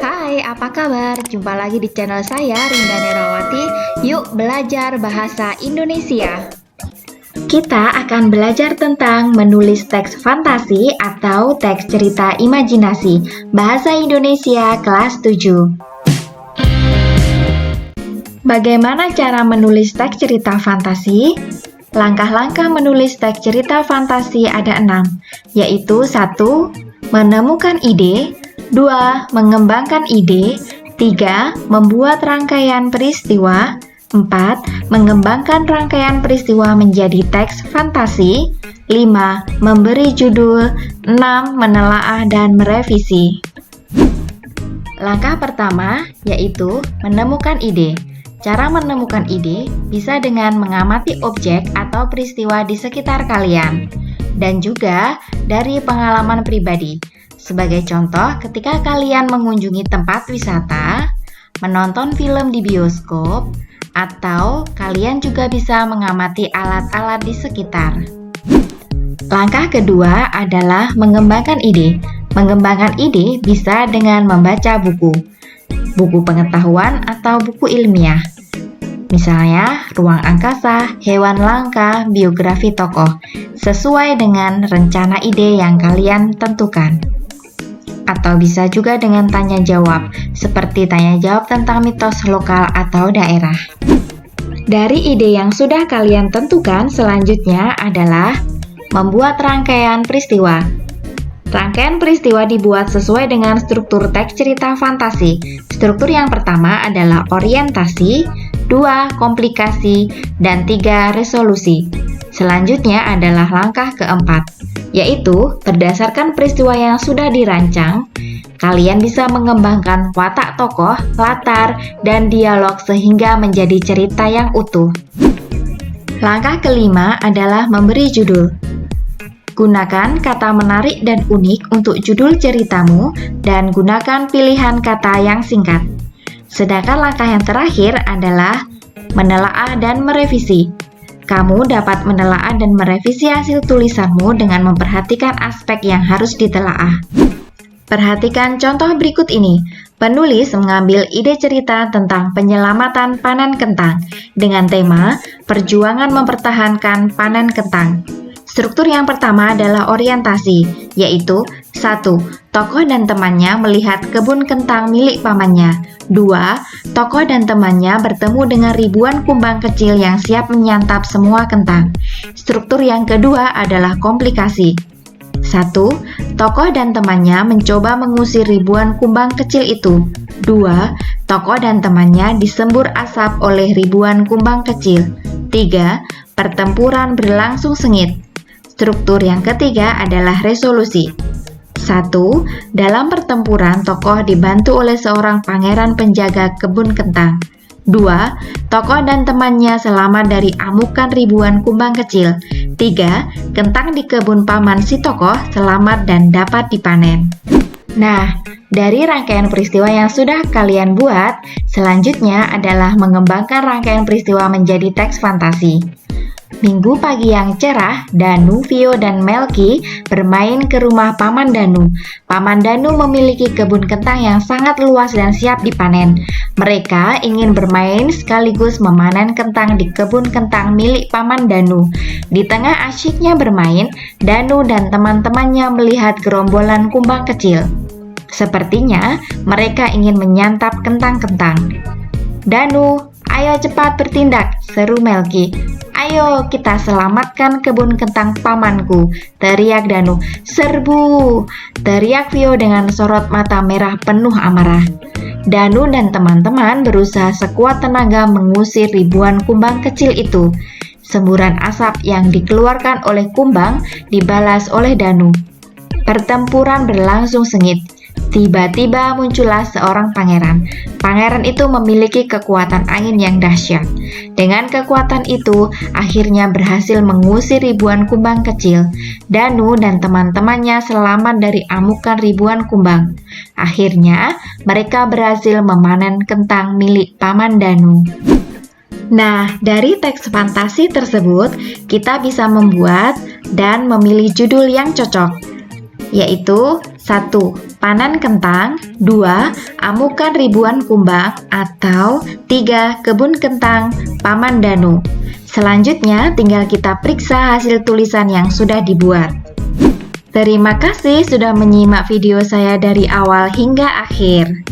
Hai, apa kabar? Jumpa lagi di channel saya, Rinda Nerawati. Yuk belajar bahasa Indonesia. Kita akan belajar tentang menulis teks fantasi atau teks cerita imajinasi. Bahasa Indonesia kelas 7. Bagaimana cara menulis teks cerita fantasi? Langkah-langkah menulis teks cerita fantasi ada 6, yaitu 1. Menemukan ide, 2. Mengembangkan ide, 3. Membuat rangkaian peristiwa, 4. Mengembangkan rangkaian peristiwa menjadi teks fantasi, 5. Memberi judul, 6. Menelaah dan merevisi. Langkah pertama yaitu menemukan ide. Cara menemukan ide bisa dengan mengamati objek atau peristiwa di sekitar kalian, dan juga dari pengalaman pribadi. Sebagai contoh, ketika kalian mengunjungi tempat wisata, menonton film di bioskop, atau kalian juga bisa mengamati alat-alat di sekitar. Langkah kedua adalah mengembangkan ide. Mengembangkan ide bisa dengan membaca buku pengetahuan atau buku ilmiah. Misalnya, ruang angkasa, hewan langka, biografi tokoh, sesuai dengan rencana ide yang kalian tentukan. Atau bisa juga dengan tanya jawab, seperti tanya jawab tentang mitos lokal atau daerah. Dari ide yang sudah kalian tentukan, selanjutnya adalah membuat rangkaian peristiwa. Rangkaian peristiwa dibuat sesuai dengan struktur teks cerita fantasi. Struktur yang pertama adalah orientasi, 2. Komplikasi, dan 3. Resolusi. Selanjutnya adalah langkah keempat, yaitu berdasarkan peristiwa yang sudah dirancang, kalian bisa mengembangkan watak tokoh, latar, dan dialog sehingga menjadi cerita yang utuh. Langkah kelima adalah memberi judul. Gunakan kata menarik dan unik untuk judul ceritamu dan gunakan pilihan kata yang singkat. Sedangkan langkah yang terakhir adalah menelaah dan merevisi. Kamu dapat menelaah dan merevisi hasil tulisanmu dengan memperhatikan aspek yang harus ditelaah. Perhatikan contoh berikut ini. Penulis mengambil ide cerita tentang penyelamatan panen kentang dengan tema perjuangan mempertahankan panen kentang. Struktur yang pertama adalah orientasi, yaitu 1. Tokoh dan temannya melihat kebun kentang milik pamannya. 2. Tokoh dan temannya bertemu dengan ribuan kumbang kecil yang siap menyantap semua kentang. Struktur yang kedua adalah komplikasi. 1. Tokoh dan temannya mencoba mengusir ribuan kumbang kecil itu. 2. Tokoh dan temannya disembur asap oleh ribuan kumbang kecil. 3. Pertempuran berlangsung sengit. Struktur yang ketiga adalah resolusi. 1. Dalam pertempuran, tokoh dibantu oleh seorang pangeran penjaga kebun kentang. 2. Tokoh dan temannya selamat dari amukan ribuan kumbang kecil. 3. Kentang di kebun paman si tokoh selamat dan dapat dipanen. Nah, dari rangkaian peristiwa yang sudah kalian buat, selanjutnya adalah mengembangkan rangkaian peristiwa menjadi teks fantasi. Minggu pagi yang cerah, Danu, Vio, dan Melki bermain ke rumah Paman Danu. Paman Danu memiliki kebun kentang yang sangat luas dan siap dipanen. Mereka ingin bermain sekaligus memanen kentang di kebun kentang milik Paman Danu. Di tengah asyiknya bermain, Danu dan teman-temannya melihat gerombolan kumbang kecil. Sepertinya mereka ingin menyantap kentang-kentang. Danu, ayo cepat bertindak, seru Melki. Ayo kita selamatkan kebun kentang pamanku, teriak Danu. Serbu, teriak Vio dengan sorot mata merah penuh amarah. Danu dan teman-teman berusaha sekuat tenaga mengusir ribuan kumbang kecil itu. Semburan asap yang dikeluarkan oleh kumbang dibalas oleh Danu. Pertempuran berlangsung sengit. Tiba-tiba muncullah seorang pangeran. Pangeran itu memiliki kekuatan angin yang dahsyat. Dengan kekuatan itu, akhirnya berhasil mengusir ribuan kumbang kecil. Danu dan teman-temannya selamat dari amukan ribuan kumbang. Akhirnya, mereka berhasil memanen kentang milik Paman Danu. Nah, dari teks fantasi tersebut, kita bisa membuat dan memilih judul yang cocok, yaitu 1. Panen kentang. 2. Amukan ribuan kumbang. Atau 3. Kebun kentang Paman Danu. Selanjutnya, tinggal kita periksa hasil tulisan yang sudah dibuat. Terima kasih sudah menyimak video saya dari awal hingga akhir.